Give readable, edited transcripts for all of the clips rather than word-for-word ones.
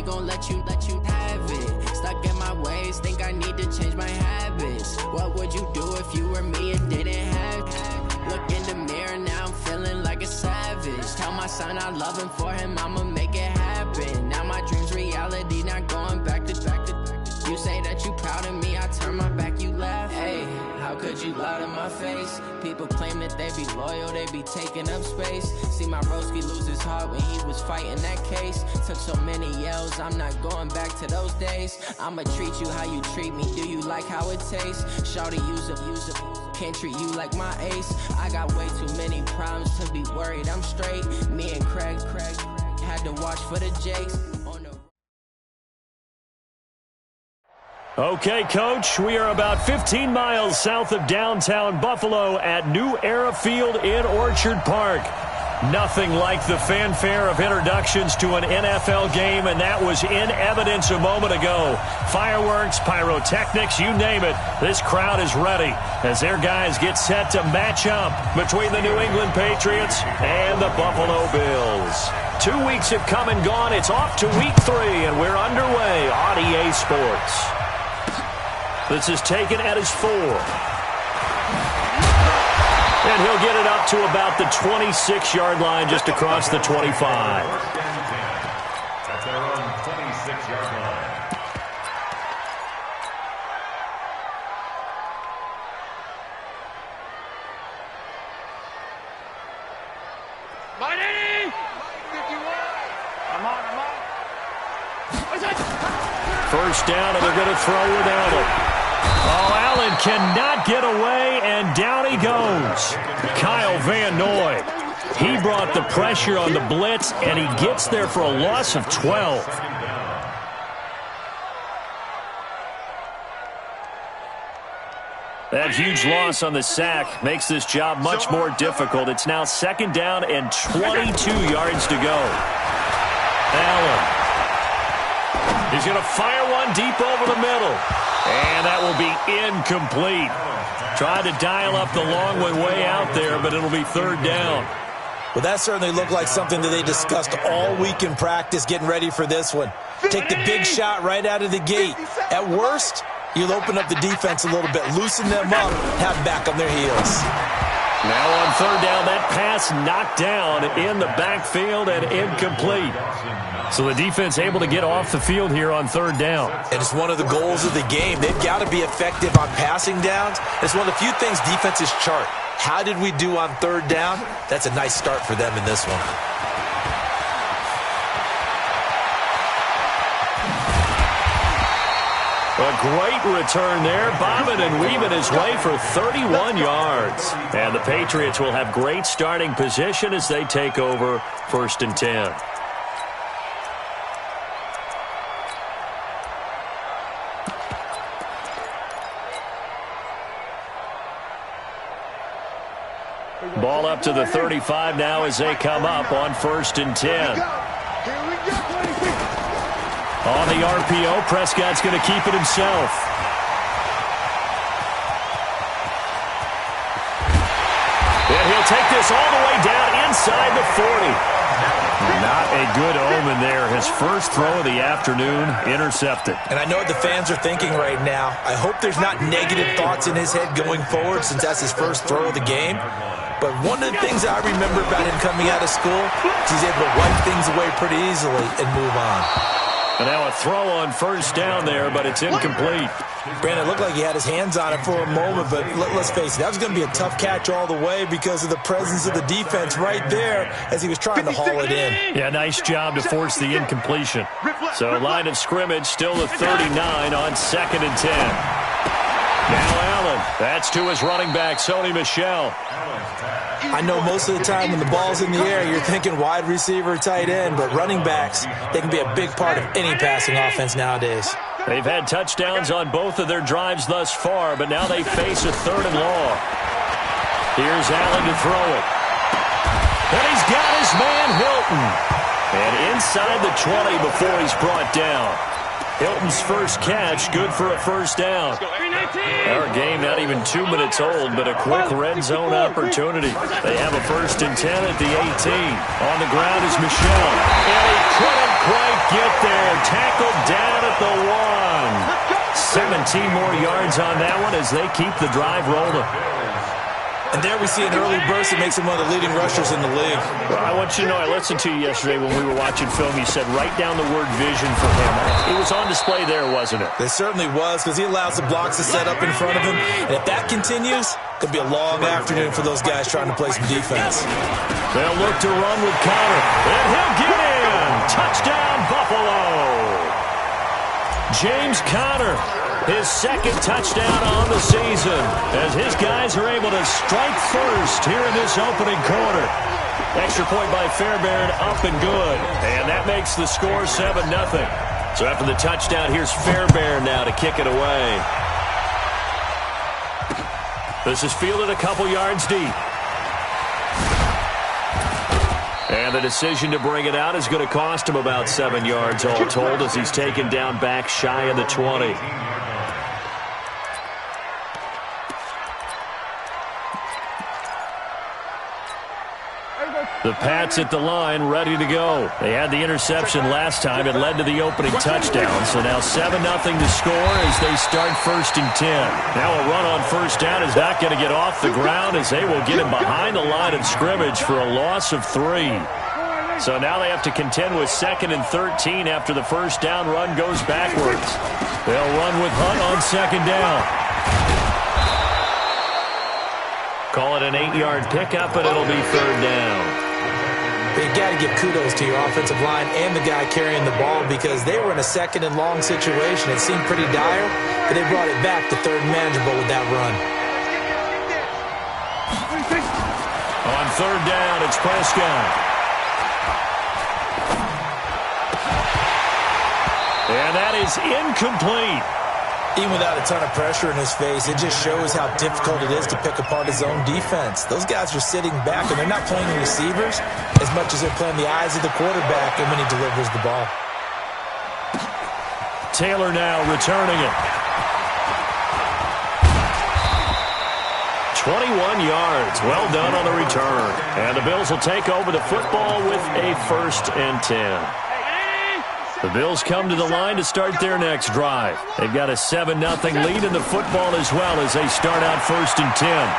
gon' let you have it. Stuck in my ways, think I need to change my habits. What would you do if you were me and didn't have it? Look in the mirror, now I'm feeling like a savage. Tell my son I love him, for him I'ma make it happen. Now my dream's reality, not going back to. You say that you proud of me, I turn my back, you laugh. Hey, how could you lie to my face? People claim that they be loyal, they be taking up space. See my broski lose his heart when he was fighting that case. Took so many yells, I'm not going back to those days. I'ma treat you how you treat me, do you like how it tastes? Shawty, use it, can't treat you like my ace. I got way too many problems to be worried, I'm straight. Me and Craig had to watch for the Jakes. Okay, Coach, we are about 15 miles south of downtown Buffalo at New Era Field in Orchard Park. Nothing like the fanfare of introductions to an NFL game, and that was in evidence a moment ago. Fireworks, pyrotechnics, you name it. This crowd is ready as their guys get set to match up between the New England Patriots and the Buffalo Bills. 2 weeks have come and gone. It's off to week 3, and we're underway on EA Sports. This is taken at his 4. And he'll get it up to about the 26-yard line, just across the 25. At their own 26-yard line. First down, and they're going to throw without it. Oh, Allen cannot get away, and down he goes. Kyle Van Noy. He brought the pressure on the blitz, and he gets there for a loss of 12. That huge loss on the sack makes this job much more difficult. It's now 2nd down and 22 yards to go. Allen. He's going to fire one deep over the middle. And that will be incomplete. Tried to dial up the long one way out there, but it'll be 3rd down. Well, that certainly looked like something that they discussed all week in practice, getting ready for this one. Take the big shot right out of the gate. At worst, you'll open up the defense a little bit, loosen them up, have them back on their heels. Now on 3rd down, that pass knocked down in the backfield and incomplete. So the defense able to get off the field here on 3rd down. And it's one of the goals of the game. They've got to be effective on passing downs. It's one of the few things defenses chart. How did we do on 3rd down? That's a nice start for them in this one. A great return there, bobbing and weaving his way for 31 yards. And the Patriots will have great starting position as they take over 1st and 10. Ball up to the 35 now as they come up on 1st and 10. On the RPO, Prescott's going to keep it himself. And he'll take this all the way down inside the 40. Not a good omen there. His first throw of the afternoon intercepted. And I know what the fans are thinking right now. I hope there's not negative thoughts in his head going forward since that's his first throw of the game. But one of the things I remember about him coming out of school is he's able to wipe things away pretty easily and move on. And now a throw on 1st down there, but it's incomplete. Brandon, it looked like he had his hands on it for a moment, but let's face it, that was going to be a tough catch all the way because of the presence of the defense right there as he was trying to haul it in. Yeah, nice job to force the incompletion. So line of scrimmage still the 39 on 2nd and 10. Now Allen, that's to his running back, Sony Michel. I know most of the time when the ball's in the air, you're thinking wide receiver, tight end, but running backs, they can be a big part of any passing offense nowadays. They've had touchdowns on both of their drives thus far, but now they face a 3rd and long. Here's Allen to throw it. And he's got his man Hilton. And inside the 20 before he's brought down. Hilton's first catch, good for a first down. Our game not even 2 minutes old, but a quick red zone opportunity. They have a 1st and 10 at the 18. On the ground is Michel. And he couldn't quite get there. Tackled down at the 1. 17 more yards on that one as they keep the drive rolling. And there we see an early burst that makes him one of the leading rushers in the league. Well, I want you to know, I listened to you yesterday when we were watching film. You said write down the word vision for him. It was on display there, wasn't it? It certainly was, because he allows the blocks to set up in front of him. And if that continues, it could be a long afternoon for those guys trying to play some defense. They'll look to run with Connor. And he'll get in. Touchdown, Buffalo. James Conner. His 2nd touchdown on the season as his guys are able to strike first here in this opening quarter. Extra point by Fairbairn, up and good. And that makes the score 7-0. So after the touchdown, here's Fairbairn now to kick it away. This is fielded a couple yards deep. And the decision to bring it out is going to cost him about 7 yards all told as he's taken down back shy of the 20. The Pats at the line, ready to go. They had the interception last time. It led to the opening touchdown. So now 7-0 to score as they start 1st and 10. Now a run on 1st down is not going to get off the ground as they will get him behind the line of scrimmage for a loss of 3. So now they have to contend with 2nd and 13 after the 1st down run goes backwards. They'll run with Hunt on 2nd down. Call it an 8-yard pickup, and it'll be 3rd down. But you got to give kudos to your offensive line and the guy carrying the ball because they were in a 2nd and long situation. It seemed pretty dire, but they brought it back to 3rd and manageable with that run. On 3rd down, it's Prescott. And that is incomplete. Even without a ton of pressure in his face, it just shows how difficult it is to pick apart his own defense. Those guys are sitting back, and they're not playing the receivers as much as they're playing the eyes of the quarterback and when he delivers the ball. Taylor now returning it. 21 yards. Well done on the return. And the Bills will take over the football with a 1st and 10. The Bills come to the line to start their next drive. They've got a 7-0 lead in the football as well as they start out 1st and 10.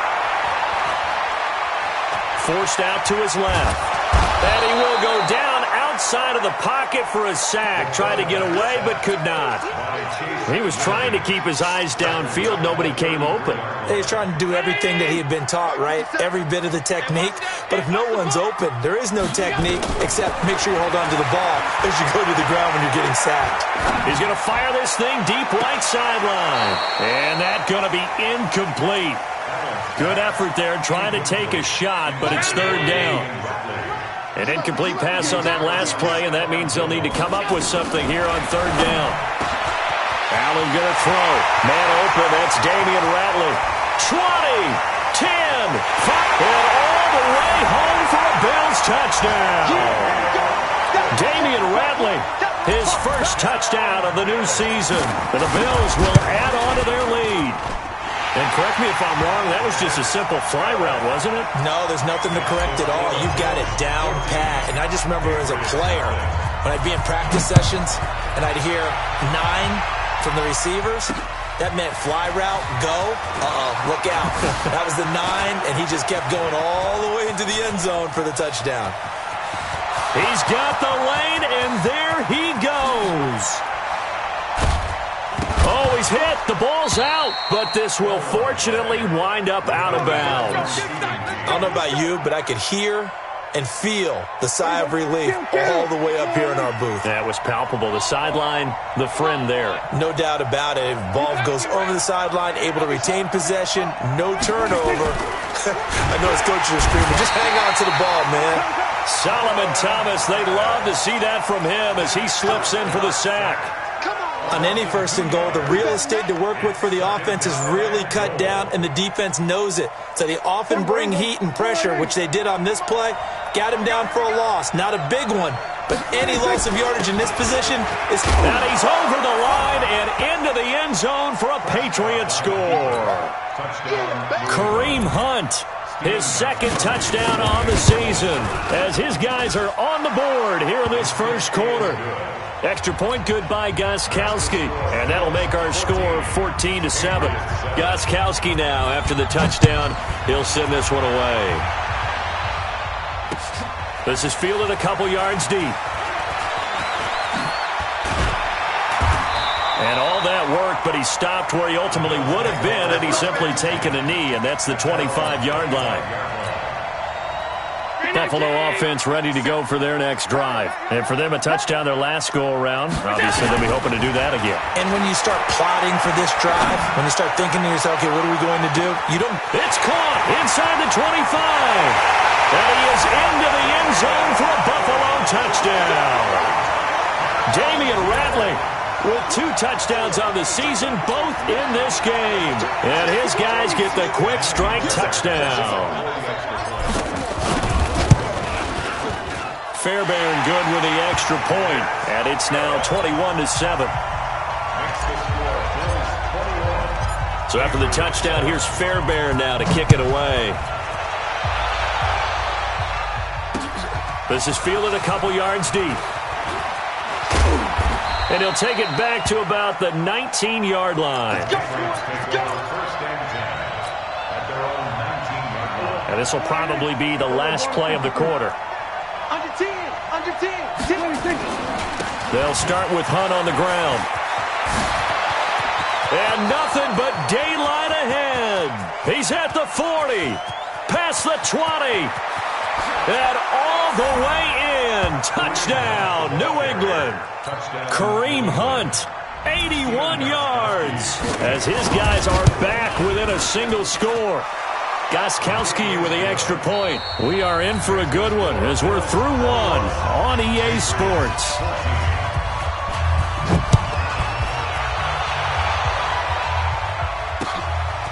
Forced out to his left. And he will go down outside of the pocket for a sack. Tried to get away but could not. He was trying to keep his eyes downfield. Nobody came open. He's trying to do everything that he had been taught, right? Every bit of the technique. But if no one's open, there is no technique except make sure you hold on to the ball as you go to the ground when you're getting sacked. He's going to fire this thing deep right sideline. And that's going to be incomplete. Good effort there trying to take a shot, but it's 3rd down. An incomplete pass on that last play, and that means they'll need to come up with something here on 3rd down. Allen going to throw. Man open, that's Damian Ratley. 20, 10, 5, and all the way home for a Bills touchdown. Damian Ratley, his 1st touchdown of the new season. And the Bills will add on to their lead. And correct me if I'm wrong, that was just a simple fly route, wasn't it? No, there's nothing to correct at all. You've got it down pat. And I just remember as a player, when I'd be in practice sessions and I'd hear 9 from the receivers, that meant fly route, go, look out. That was the 9, and he just kept going all the way into the end zone for the touchdown. He's got the lane, and there he goes. Oh, he's hit. The ball's out, but this will fortunately wind up out of bounds. I don't know about you, but I could hear and feel the sigh of relief all the way up here in our booth. That was palpable. The sideline, the friend there. No doubt about it. Ball goes over the sideline, able to retain possession, no turnover. I know his coaches are screaming, just hang on to the ball, man. Solomon Thomas, they'd love to see that from him as he slips in for the sack. On any 1st and goal, the real estate to work with for the offense is really cut down, and the defense knows it. So they often bring heat and pressure, which they did on this play, Got him down for a loss. Not a big one, but any loss of yardage in this position is... And he's over the line and into the end zone for a Patriot score. Kareem Hunt, his second touchdown on the season, as his guys are on the board here in this first quarter. Extra point good by Gostkowski, and that'll make our score 14-7. Gostkowski now, after the touchdown, he'll send this one away. This is fielded a couple yards deep. And all that work, but he stopped where he ultimately would have been had he simply taken a knee, and that's the 25-yard line. Buffalo offense ready to go for their next drive. And for them, a touchdown their last go-around. Obviously, they'll be hoping to do that again. And when you start plotting for this drive, when you start thinking to yourself, okay, what are we going to do? You don't... It's caught inside the 25. And he is into the end zone for a Buffalo touchdown. Damian Ratley with 2 touchdowns on the season, both in this game. And his guys get the quick strike touchdown. Fairbairn good with the extra point, and it's now 21-7. So after the touchdown, here's Fairbairn now to kick it away. This is fielded a couple yards deep. And he'll take it back to about the 19-yard line. And this will probably be the last play of the quarter. They'll start with Hunt on the ground. And nothing but daylight ahead. He's at the 40, past the 20, and all the way in. Touchdown, New England. Kareem Hunt, 81 yards, as his guys are back within a single score. Gostkowski with the extra point. We are in for a good one as we're through one on EA Sports.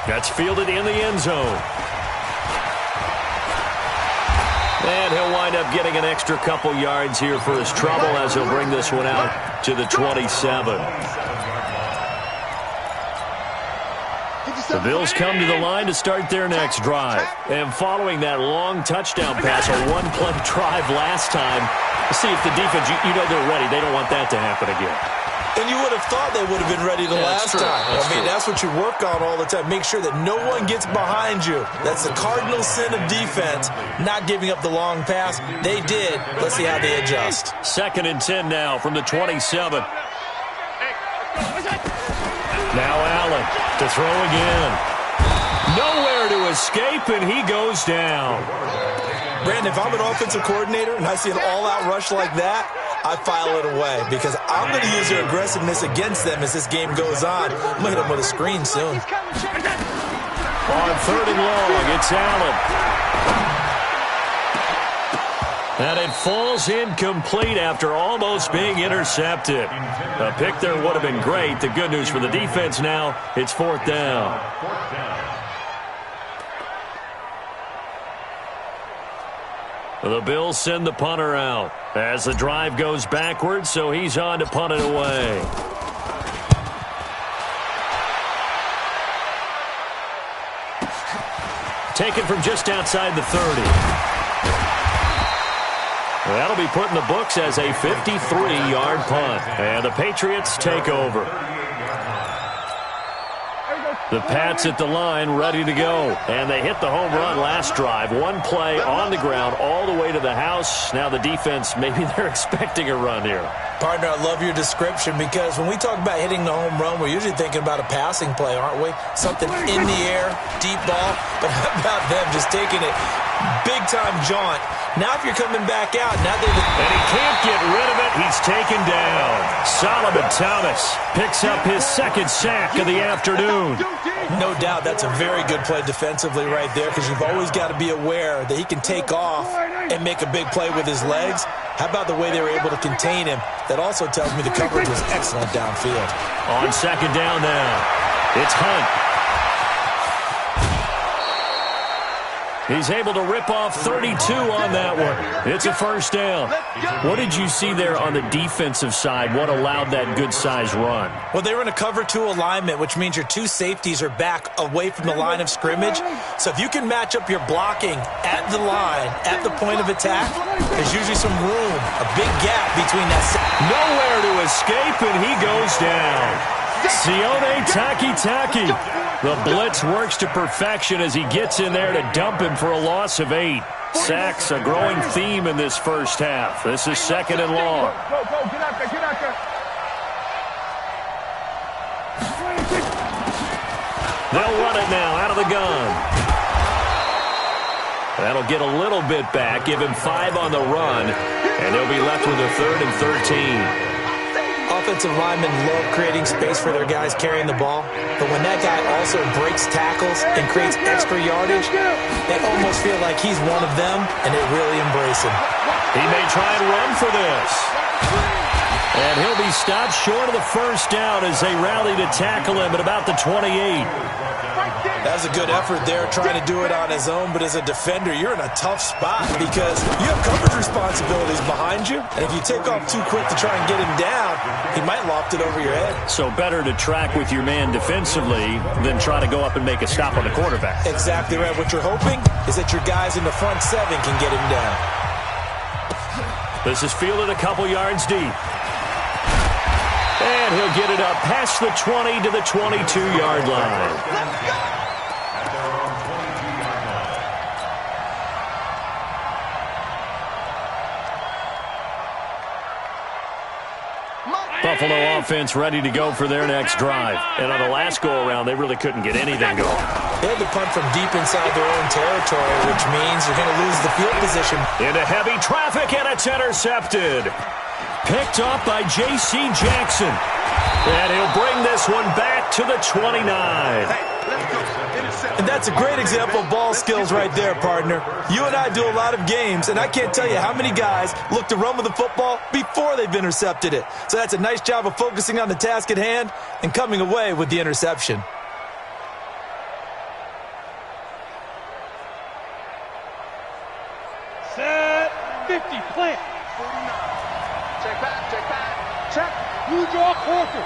That's fielded in the end zone. And he'll wind up getting an extra couple yards here for his trouble as he'll bring this one out to the 27. The Bills come to the line to start their next drive. And following that long touchdown pass, a one-play drive last time, see if the defense, you know they're ready. They don't want that to happen again. And you would have thought they would have been ready the last time. That's what you work on all the time. Make sure that no one gets behind you. That's the cardinal sin of defense, not giving up the long pass. They did. Let's see how they adjust. 2nd and 10 now from the 27. Now Allen to throw again. Nowhere to escape, and he goes down. Brandon, if I'm an offensive coordinator and I see an all-out rush like that, I file it away because I'm going to use their aggressiveness against them as this game goes on. I'm going to hit them with a screen soon. On 3rd and long, it's Allen. And it falls incomplete after almost being intercepted. A pick there would have been great. The good news for the defense now, it's 4th down. The Bills send the punter out as the drive goes backwards, so he's on to punt it away. Taken from just outside the 30. That'll be put in the books as a 53-yard punt. And the Patriots take over. The Pats at the line ready to go. And they hit the home run last drive. One play on the ground all the way to the house. Now the defense, maybe they're expecting a run here. Partner, I love your description because when we talk about hitting the home run, we're usually thinking about a passing play, aren't we? Something in the air, deep ball. But how about them just taking it big-time jaunt? Now if you're coming back out, now they've... And he can't get rid of it. He's taken down. Solomon Thomas picks up his 2nd sack of the afternoon. No doubt that's a very good play defensively right there because you've always got to be aware that he can take off and make a big play with his legs. How about the way they were able to contain him? That also tells me the coverage was excellent downfield. On 2nd down now, it's Hunt. He's able to rip off 32 on that one. It's a first down. What did you see there on the defensive side? What allowed that good-sized run? Well, they were in a cover 2 alignment, which means your 2 safeties are back away from the line of scrimmage. So if you can match up your blocking at the line, at the point of attack, there's usually some room, a big gap between that. Nowhere to escape, and he goes down. Sione Takitaki. The blitz works to perfection as he gets in there to dump him for a loss of 8. Sacks, a growing theme in this first half. This is 2nd and long. Go, get out there. They'll run it now out of the gun. That'll get a little bit back, give him 5 on the run, and they'll be left with a 3rd and 13. Offensive linemen love creating space for their guys carrying the ball, but when that guy also breaks tackles and creates extra yardage, they almost feel like he's one of them, and they really embrace him. He may try and run for this. And he'll be stopped short of the first down as they rally to tackle him at about the 28. That was a good effort there, trying to do it on his own, but as a defender, you're in a tough spot because you have coverage responsibilities behind you, and if you take off too quick to try and get him down, he might loft it over your head. So better to track with your man defensively than try to go up and make a stop on the quarterback. Exactly right. What you're hoping is that your guys in the front 7 can get him down. This is fielded a couple yards deep. And he'll get it up past the 20 to the 22-yard line. Buffalo offense ready to go for their next drive. And on the last go-around, they really couldn't get anything going. They had to punt from deep inside their own territory, which means you're going to lose the field position. Into heavy traffic, and it's intercepted. Picked up by J.C. Jackson. And he'll bring this one back to the 29. And that's a great example of ball skills right there, partner. You and I do a lot of games, and I can't tell you how many guys look to run with the football before they've intercepted it. So that's a nice job of focusing on the task at hand and coming away with the interception. Set 50, plant. 49. Check back. Check. You draw quarter.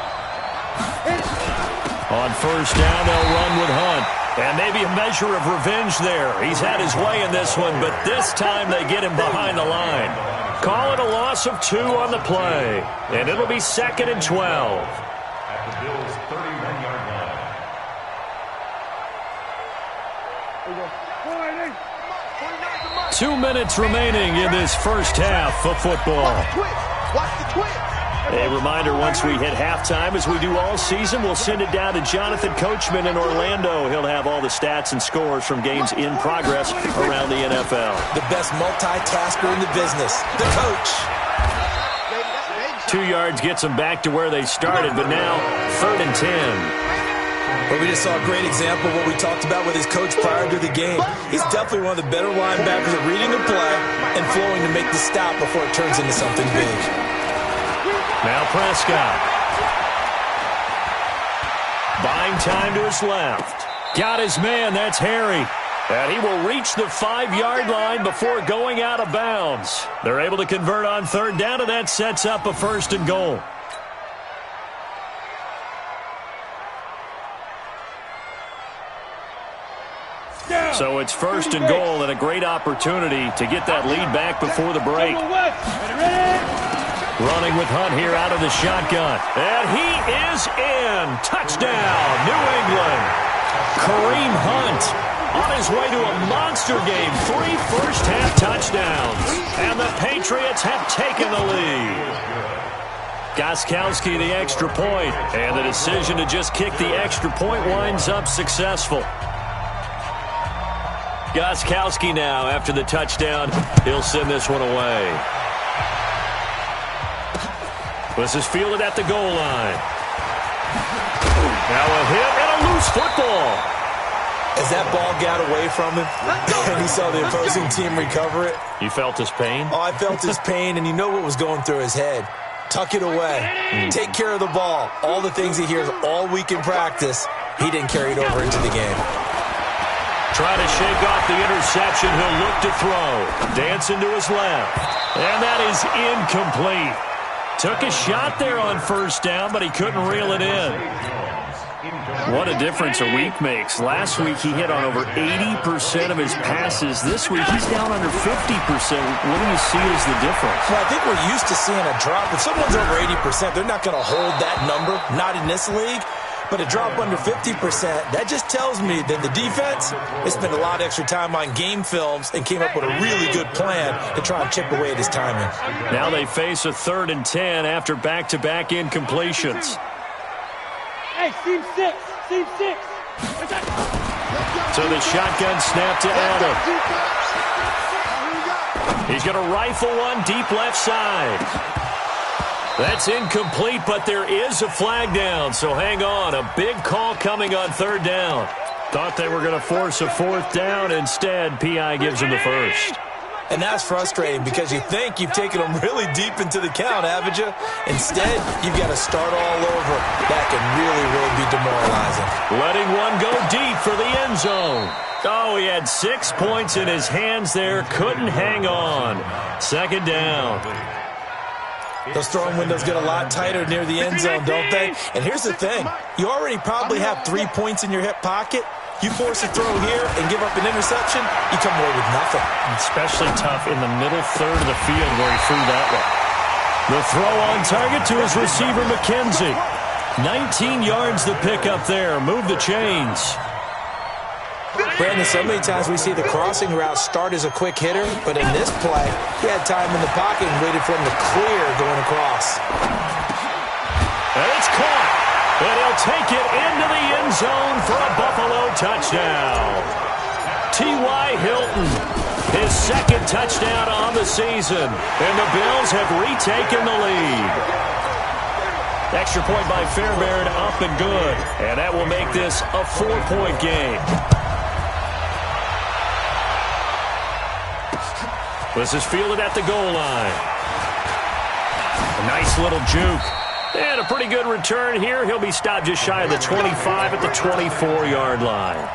On first down, they'll run with Hunt. And maybe a measure of revenge there. He's had his way in this one, but this time they get him behind the line. Call it a loss of 2 on the play. And it'll be 2nd and 12. At the Bills' 31-yard line. 2 minutes remaining in this first half of football. Watch the twist. A reminder, once we hit halftime, as we do all season, we'll send it down to Jonathan Coachman in Orlando. He'll have all the stats and scores from games in progress around the NFL. The best multitasker in the business, the coach. 2 yards gets them back to where they started, but now 3rd and 10. But we just saw a great example of what we talked about with his coach prior to the game. He's definitely one of the better linebackers at reading the play and flowing to make the stop before it turns into something big. Now Prescott. Buying time to his left. Got his man, that's Harry. And he will reach the 5-yard line before going out of bounds. They're able to convert on 3rd down, and that sets up a 1st and goal. So it's 1st and goal, and a great opportunity to get that lead back before the break. Running with Hunt here out of the shotgun. And he is in. Touchdown, New England. Kareem Hunt on his way to a monster game. 3 first-half touchdowns. And the Patriots have taken the lead. Gostkowski the extra point. And the decision to just kick the extra point winds up successful. Gostkowski now, after the touchdown, he'll send this one away. This is fielded at the goal line. Now a hit and a loose football. As that ball got away from him and he saw the opposing team recover it. You felt his pain? Oh, I felt his pain, and you know what was going through his head. Tuck it away. Take care of the ball. All the things he hears all week in practice, he didn't carry it over into the game. Trying to shake off the interception. He'll look to throw. Dancing to his left. And that is incomplete. Took a shot there on first down, but he couldn't reel it in. What a difference a week makes. Last week he hit on over 80% of his passes. This week he's down under 50%. What do you see as the difference? Well, I think we're used to seeing a drop. If someone's over 80%, they're not going to hold that number, not in this league. But a drop under 50%, that just tells me that the defense has spent a lot of extra time on game films and came up with a really good plan to try and chip away at his timing. Now they face a 3rd and 10 after back-to-back incompletions. Hey, seam 6. So the shotgun snap to Allen. He's going to rifle one deep left side. That's incomplete, but there is a flag down, so hang on. A big call coming on 3rd down. Thought they were going to force a 4th down. Instead, P.I. gives him the first. And that's frustrating because you think you've taken them really deep into the count, haven't you? Instead, you've got to start all over. That can really, really be demoralizing. Letting one go deep for the end zone. Oh, he had 6 points in his hands there. Couldn't hang on. 2nd down. Those throwing windows get a lot tighter near the end zone, don't they? And here's the thing. You already probably have 3 points in your hip pocket. You force a throw here and give up an interception, you come away with nothing. Especially tough in the middle third of the field where he threw that one. The throw on target to his receiver, McKenzie. 19 yards the pick up there. Move the chains. Brandon, so many times we see the crossing route start as a quick hitter, but in this play, he had time in the pocket and waited for him to clear going across. And it's caught, and he'll take it into the end zone for a Buffalo touchdown. T.Y. Hilton, his 2nd touchdown on the season, and the Bills have retaken the lead. Extra point by Fairbairn, up and good, and that will make this a 4-point game. This is fielded at the goal line. A nice little juke. And a pretty good return here. He'll be stopped just shy of the 25 at the 24-yard line.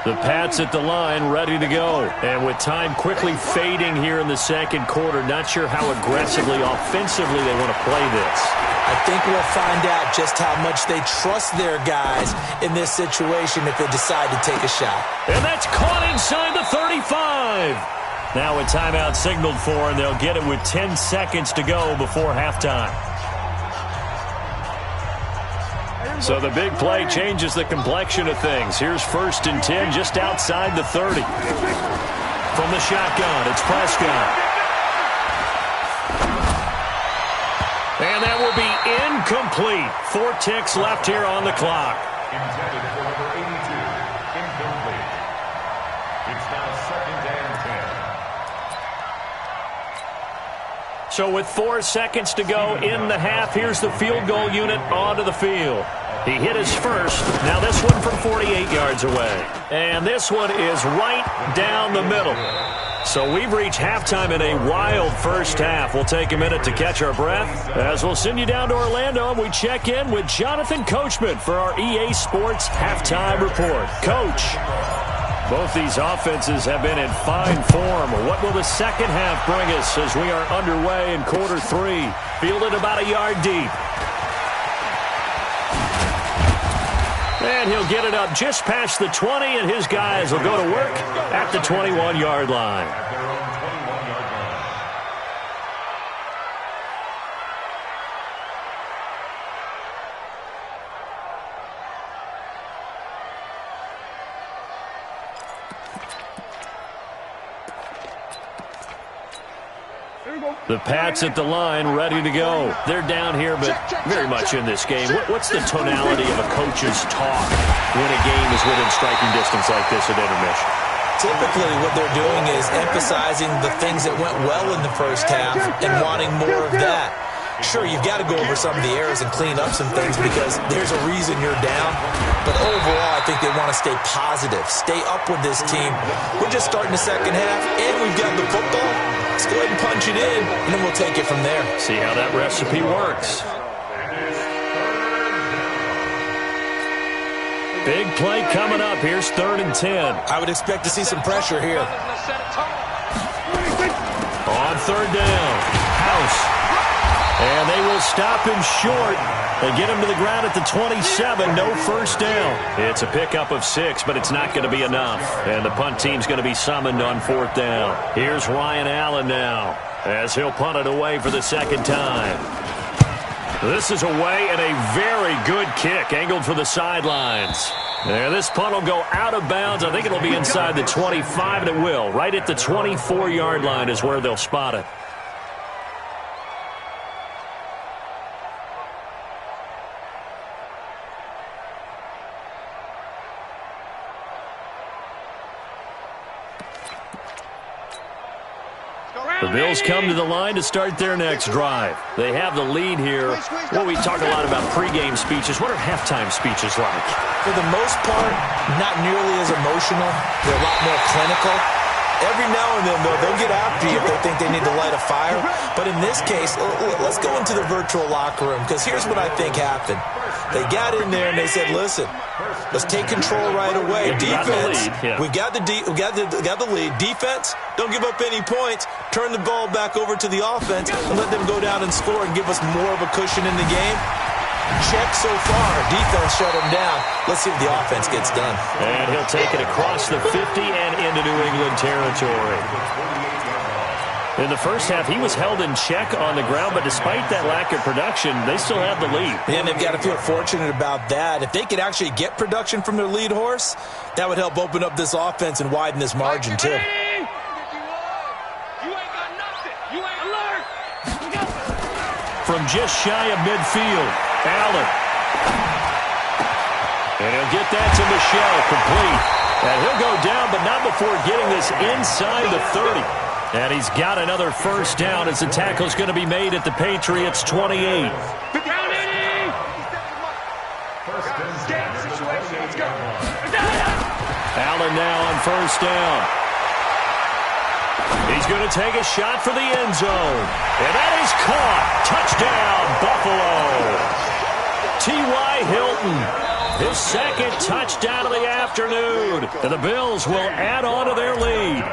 The Pats at the line, ready to go. And with time quickly fading here in the 2nd quarter, not sure how aggressively, offensively they want to play this. I think we'll find out just how much they trust their guys in this situation if they decide to take a shot. And that's caught inside the 35. Now a timeout signaled for, and they'll get it with 10 seconds to go before halftime. So the big play changes the complexion of things. Here's 1st and 10 just outside the 30. From the shotgun, it's Prescott. And that will be incomplete. 4 ticks left here on the clock. Intended for number 82. Incomplete. It's now 2nd and 10. So with 4 seconds to go in the half, here's the field goal unit onto the field. He hit his first. Now this one from 48 yards away. And this one is right down the middle. So we've reached halftime in a wild first half. We'll take a minute to catch our breath as we'll send you down to Orlando and we check in with Jonathan Coachman for our EA Sports Halftime Report. Coach, both these offenses have been in fine form. What will the second half bring us as we are underway in quarter 3? Fielded about a yard deep. And he'll get it up just past the 20, and his guys will go to work at the 21-yard line. At their own 21-yard line. The Pats at the line, ready to go. They're down here, but very much in this game. What's the tonality of a coach's talk when a game is within striking distance like this at intermission? Typically, what they're doing is emphasizing the things that went well in the first half and wanting more of that. Sure, you've got to go over some of the errors and clean up some things because there's a reason you're down. But overall, I think they want to stay positive, stay up with this team. We're just starting the second half, and we've got the football. Let's go ahead and punch it in, and then we'll take it from there. See how that recipe works. And it's 3rd Big play coming up. Here's 3rd and 10. I would expect to see some pressure here. On 3rd down, House. And they will stop him short. They get him to the ground at the 27. No first down. It's a pickup of 6, but it's not going to be enough. And the punt team's going to be summoned on 4th down. Here's Ryan Allen now as he'll punt it away for the 2nd time. This is away and a very good kick angled for the sidelines. And this punt will go out of bounds. I think it'll be inside the 25, and it will. Right at the 24-yard line is where they'll spot it. The Bills come to the line to start their next drive. They have the lead here. Well, we talk a lot about pregame speeches. What are halftime speeches like? For the most part, not nearly as emotional. They're a lot more clinical. Every now and then, though, they'll get after you if they think they need to light a fire. But in this case, let's go into the virtual locker room, because here's what I think happened. They got in there and they said, listen, let's take control right away. Defense, we got the lead. Defense, don't give up any points. Turn the ball back over to the offense and let them go down and score and give us more of a cushion in the game. Check so far. Defense shut him down. Let's see what the offense gets done. And he'll take it across the 50 and into New England territory. In the first half, he was held in check on the ground, but despite that lack of production, they still have the lead. And they've got to feel fortunate about that. If they could actually get production from their lead horse, that would help open up this offense and widen this margin, too. From just shy of midfield, Allen. And he'll get that to Michelle, complete. And he'll go down, but not before getting this inside the 30. And he's got another first down as the tackle's going to be made at the Patriots' 28. Allen now on first down. He's going to take a shot for the end zone. And that is caught. Touchdown, Buffalo. T.Y. Hilton, his 2nd touchdown of the afternoon. And the Bills will add on to their lead.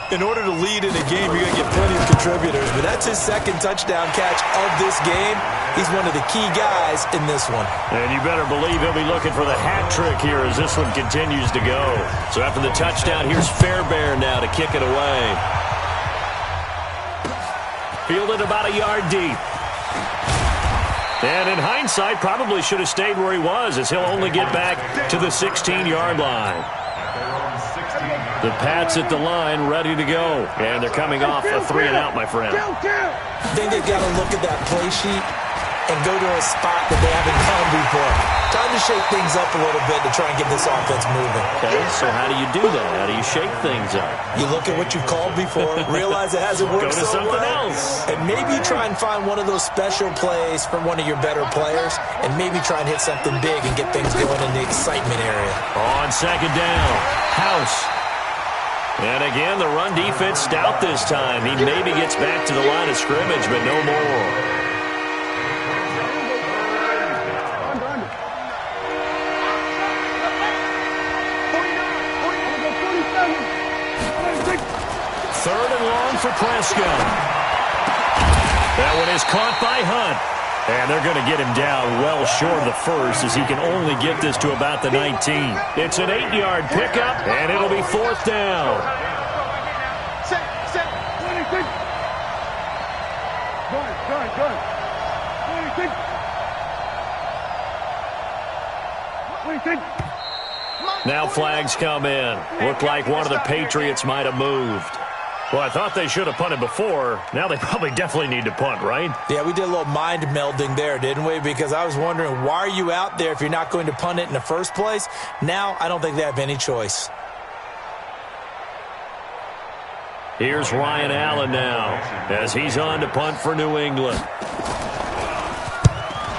In order to lead in a game, you're going to get plenty of contributors, but that's his 2nd touchdown catch of this game. He's one of the key guys in this one. And you better believe he'll be looking for the hat trick here as this one continues to go. So after the touchdown, here's Fairbairn now to kick it away. Fielded about a yard deep. And in hindsight, probably should have stayed where he was, as he'll only get back to the 16-yard line. The Pats at the line, ready to go. And they're coming off a 3-and-out, my friend. I think they've got to look at that play sheet and go to a spot that they haven't gone before. Time to shake things up a little bit to try and get this offense moving. Okay, so how do you do that? How do you shake things up? You look at what you've called before, realize it hasn't worked so well. Go to something else. And maybe try and find one of those special plays from one of your better players, and maybe try and hit something big and get things going in the excitement area. On 2nd down, House. And again, the run defense stout this time. He maybe gets back to the line of scrimmage, but no more. Third and long for Prescott. That one is caught by Hunt. And they're going to get him down well short of the first, as he can only get this to about the 19. It's an 8-yard pickup, and it'll be 4th down. Now flags come in. Looked like one of the Patriots might have moved. Well, I thought they should have punted before. Now they probably definitely need to punt, right? Yeah, we did a little mind melding there, didn't we? Because I was wondering, why are you out there if you're not going to punt it in the first place? Now I don't think they have any choice. Here's Ryan Allen now as he's on to punt for New England.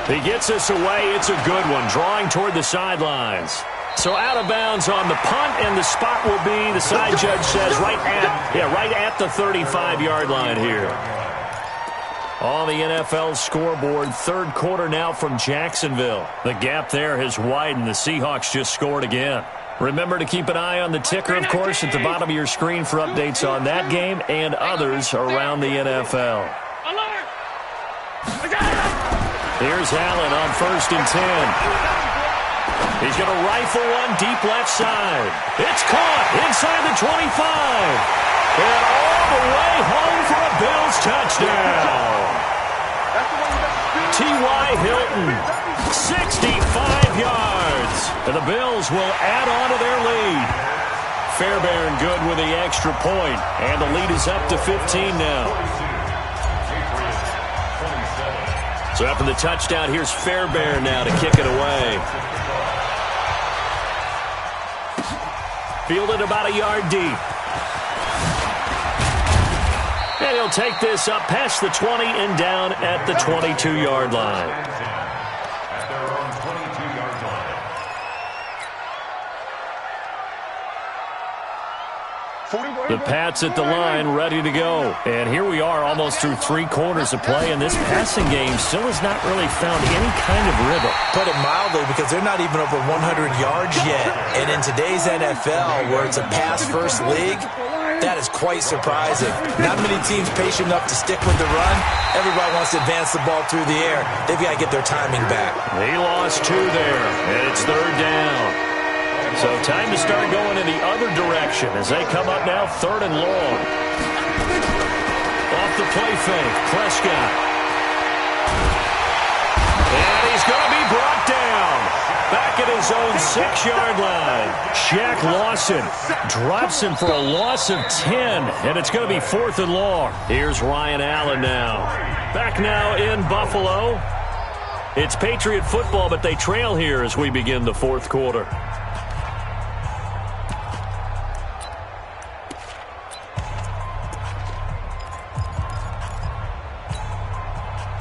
He gets this away. It's a good one, drawing toward the sidelines. So out of bounds on the punt, and the spot will be, the side judge says, right at the 35-yard line here. On the NFL scoreboard, third quarter now from Jacksonville. The gap there has widened. The Seahawks just scored again. Remember to keep an eye on the ticker, of course, at the bottom of your screen for updates on that game and others around the NFL. Here's Allen on 1st and 10. He's going to rifle one deep left side. It's caught inside the 25. And all the way home for a Bills touchdown. T.Y. Hilton, 65 yards. And the Bills will add on to their lead. Fairbairn good with the extra point. And the lead is up to 15 now. So after the touchdown, here's Fairbairn now to kick it away. Fielded about a yard deep. And he'll take this up past the 20 and down at the 22-yard line. At their own 22-yard line. The Pats at the line, ready to go. And here we are almost through 3 quarters of play, and this passing game still has not really found any kind of rhythm. Put it mildly, because they're not even over 100 yards yet. And in today's NFL, where it's a pass-first league, that is quite surprising. Not many teams patient enough to stick with the run. Everybody wants to advance the ball through the air. They've got to get their timing back. He lost 2 there, and it's 3rd down. So time to start going in the other direction as they come up now 3rd and long. Off the play fake, Prescott. And he's going to be brought down. Back at his own 6-yard line. Shaq Lawson drops him for a loss of 10, and it's going to be 4th and long. Here's Ryan Allen now. Back now in Buffalo. It's Patriot football, but they trail here as we begin the 4th quarter.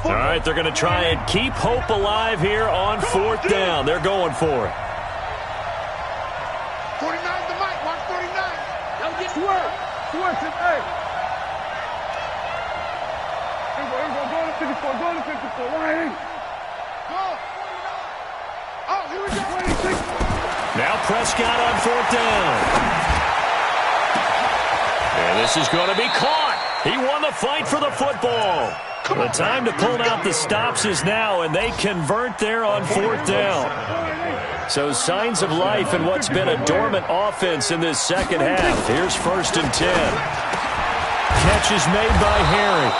All right, they're going to try and keep hope alive here on 4th down. They're going for it. 49 the mic, watch 49. Don't get to work. Hey. Go to 54, go to 54. Right. Go. Oh, here we go. 26. Now Prescott on 4th down. And this is going to be caught. He won the fight for the football. The time to pull out the stops is now, and they convert there on 4th down. So signs of life in what's been a dormant offense in this second half. Here's 1st and 10. Catch is made by Harry.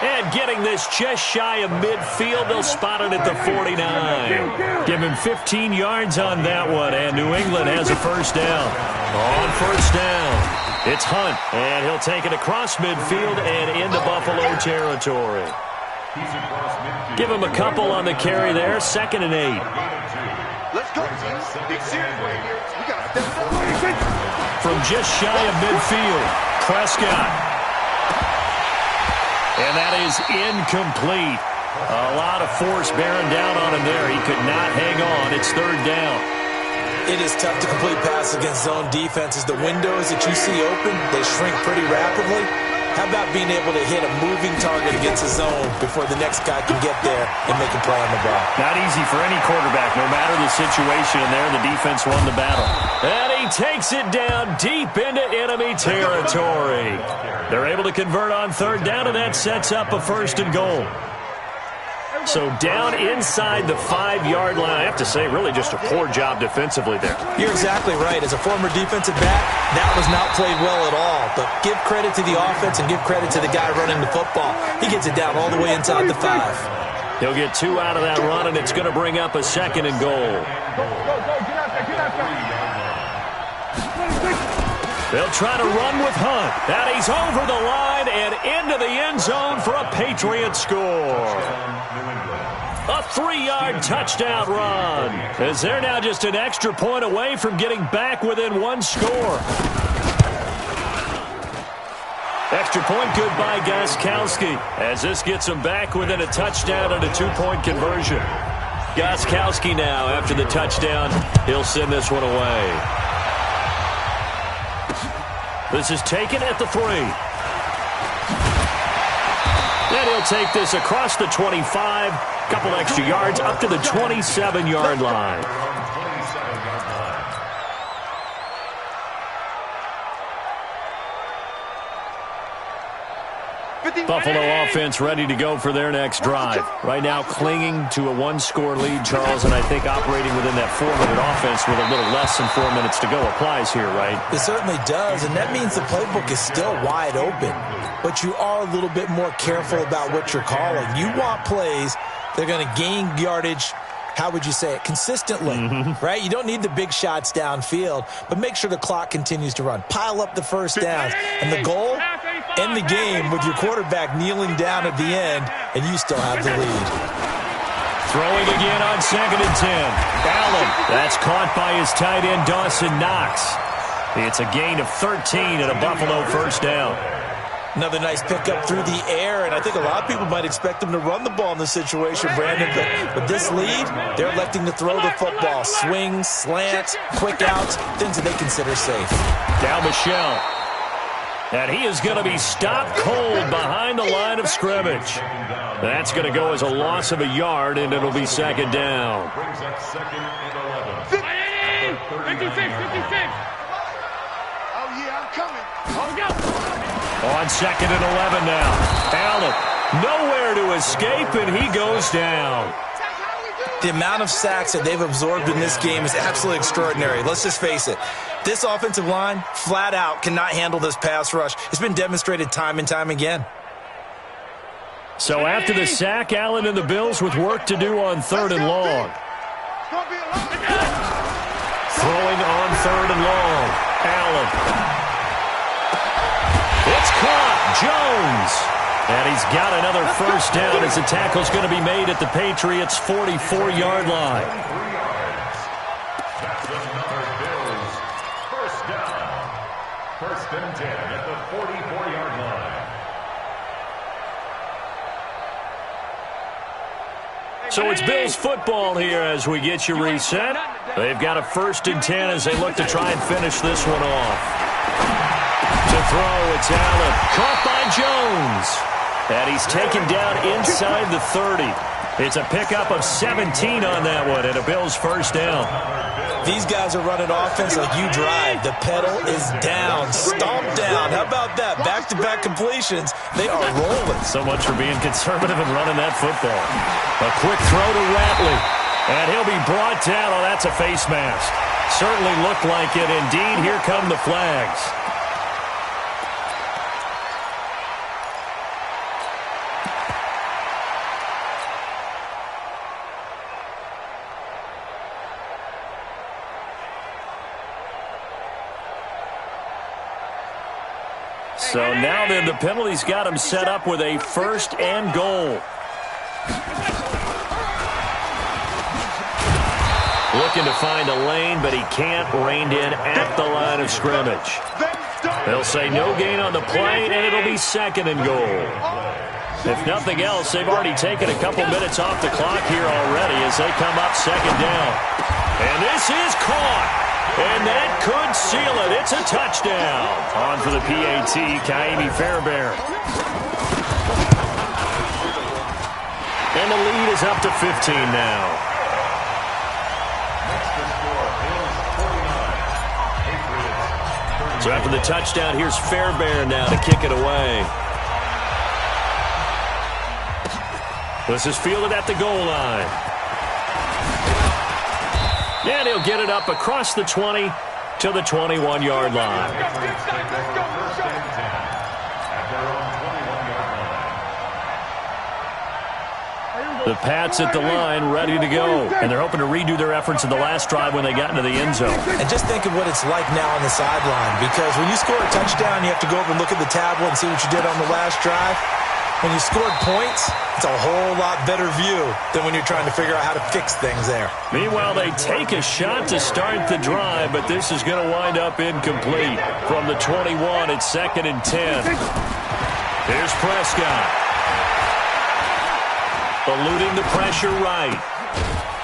And getting this just shy of midfield, they'll spot it at the 49. Give him 15 yards on that one, and New England has a 1st down. On 1st down. It's Hunt, and he'll take it across midfield and into Buffalo territory. Give him a couple on the carry there, 2nd and 8. Let's go. Big series right here. We got to step up. From just shy of midfield, Prescott. And that is incomplete. A lot of force bearing down on him there. He could not hang on. It's 3rd down. It is tough to complete passes against zone defenses. The windows that you see open, they shrink pretty rapidly. How about being able to hit a moving target against a zone before the next guy can get there and make a play on the ball? Not easy for any quarterback, no matter the situation. And there, the defense won the battle. And he takes it down deep into enemy territory. They're able to convert on 3rd down, and that sets up a 1st and goal. So down inside the 5-yard line. I have to say, really just a poor job defensively there. You're exactly right. As a former defensive back, that was not played well at all. But give credit to the offense and give credit to the guy running the football. He gets it down all the way inside the 5. He'll get 2 out of that run, and it's going to bring up a 2nd and goal. They'll try to run with Hunt. And he's over the line and into the end zone for a Patriot score. A 3-yard touchdown run, as they're now just an extra point away from getting back within 1 score. Extra point good by Gostkowski, as this gets them back within a touchdown and a 2-point conversion. Gostkowski now, after the touchdown, he'll send this one away. This is taken at the 3. And he'll take this across the 25, couple extra yards up to the 27-yard line. Buffalo offense ready to go for their next drive. Right now clinging to a one-score lead, Charles, and I think operating within that 4-minute offense with a little less than 4 minutes to go applies here, right? It certainly does, and that means the playbook is still wide open. But you are a little bit more careful about what you're calling. You want plays that are going to gain yardage, how would you say it, consistently, right? You don't need the big shots downfield, but make sure the clock continues to run. Pile up the first downs. And the goal, end the game with your quarterback kneeling down at the end, and you still have the lead. Throwing again on 2nd and 10. Allen, that's caught by his tight end, Dawson Knox. It's a gain of 13 and a Buffalo first down. Another nice pickup through the air, and I think a lot of people might expect them to run the ball in this situation, Brandon, but with this lead, they're electing to throw the football. Swings, slants, quick outs, things that they consider safe. Down Michelle. And he is going to be stopped cold behind the line of scrimmage. That's going to go as a loss of a yard, and it'll be 2nd down. Brings up 2nd and 11. 56. Oh, yeah, I'm coming. Oh, go. On 2nd and 11 now. Allen, nowhere to escape, and he goes down. The amount of sacks that they've absorbed in this game is absolutely extraordinary. Let's just face it. This offensive line, flat out, cannot handle this pass rush. It's been demonstrated time and time again. So after the sack, Allen and the Bills with work to do on 3rd and long. Throwing on 3rd and long. Allen. It's caught. Jones. And he's got another first down as the tackle's going to be made at the Patriots' 44-yard line. That's another Bills first down. 1st and 10 at the 44-yard line. So it's Bills football here as we get you reset. They've got a 1st and 10 as they look to try and finish this one off. To throw, it's Allen. Caught by Jones. And he's taken down inside the 30. It's a pickup of 17 on that one and a Bills first down. These guys are running offense like you drive. The pedal is down, stomped down. How about that? Back-to-back completions. They are rolling. So much for being conservative and running that football. A quick throw to Ratley. And he'll be brought down. Oh, that's a face mask. Certainly looked like it. Indeed, here come the flags. So now then the penalty's got him set up with a 1st and goal. Looking to find a lane, but he can't. Reined in at the line of scrimmage. They'll say no gain on the play, and it'll be 2nd and goal. If nothing else, they've already taken a couple minutes off the clock here already as they come up 2nd down. And this is caught. And that could seal it. It's a touchdown. On for the PAT, Kaimi Fairbairn. And the lead is up to 15 now. So after the touchdown, here's Fairbairn now to kick it away. This is fielded at the goal line. And he'll get it up across the 20 to the 21-yard line. The Pats at the line ready to go. And they're hoping to redo their efforts in the last drive when they got into the end zone. And just think of what it's like now on the sideline. Because when you score a touchdown, you have to go over and look at the tablet and see what you did on the last drive. When you scored points, it's a whole lot better view than when you're trying to figure out how to fix things there. Meanwhile, they take a shot to start the drive, but this is going to wind up incomplete. From the 21, it's 2nd and 10. Here's Prescott. Eluding the pressure right.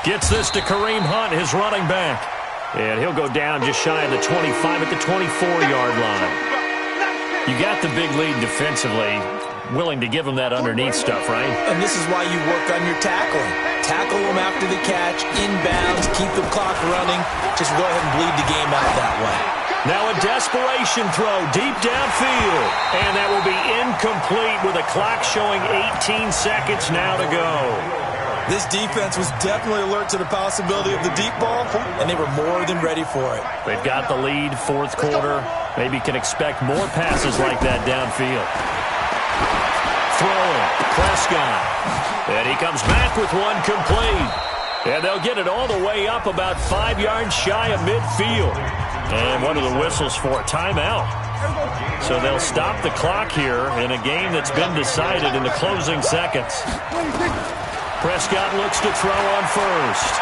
Gets this to Kareem Hunt, his running back. And he'll go down just shy of the 25 at the 24-yard line. You got the big lead defensively, willing to give them that underneath stuff, right? And this is why you work on your tackling. Tackle them after the catch, inbounds, keep the clock running. Just go ahead and bleed the game out that way. Now a desperation throw deep downfield. And that will be incomplete with a clock showing 18 seconds now to go. This defense was definitely alert to the possibility of the deep ball, and they were more than ready for it. They've got the lead, fourth quarter. Maybe can expect more passes like that downfield. Throwing, Prescott. And he comes back with one complete. And they'll get it all the way up about 5 yards shy of midfield. And what are the whistles for? Timeout. So they'll stop the clock here in a game that's been decided in the closing seconds. Prescott looks to throw on first.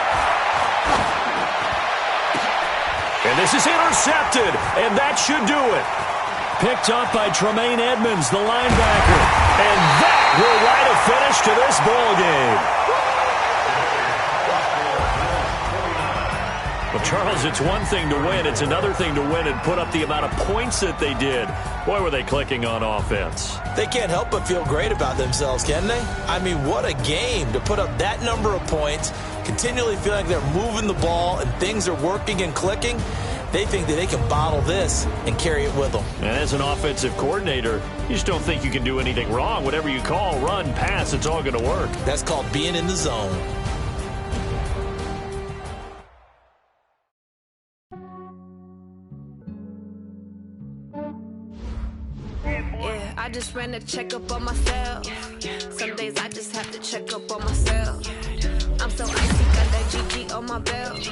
And this is intercepted, and that should do it. Picked up by Tremaine Edmonds, the linebacker. And that will write a finish to this ball game. Well, Charles, it's one thing to win. It's another thing to win and put up the amount of points that they did. Boy, were they clicking on offense. They can't help but feel great about themselves, can they? I mean, what a game to put up that number of points, continually feeling like they're moving the ball and things are working and clicking. They think that they can bottle this and carry it with them. And as an offensive coordinator, you just don't think you can do anything wrong. Whatever you call, run, pass, it's all going to work. That's called being in the zone. I just ran a checkup on myself. Some days I just have to check up on myself. I'm so icy, got that GG on my belt.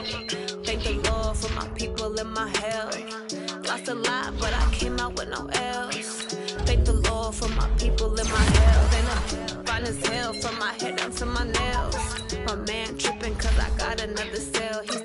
Thank the Lord for my people and my health. Lost a lot, but I came out with no else. Thank the Lord for my people and my health. And I'm fine as hell from my head down to my nails. My man tripping cause I got another cell. He's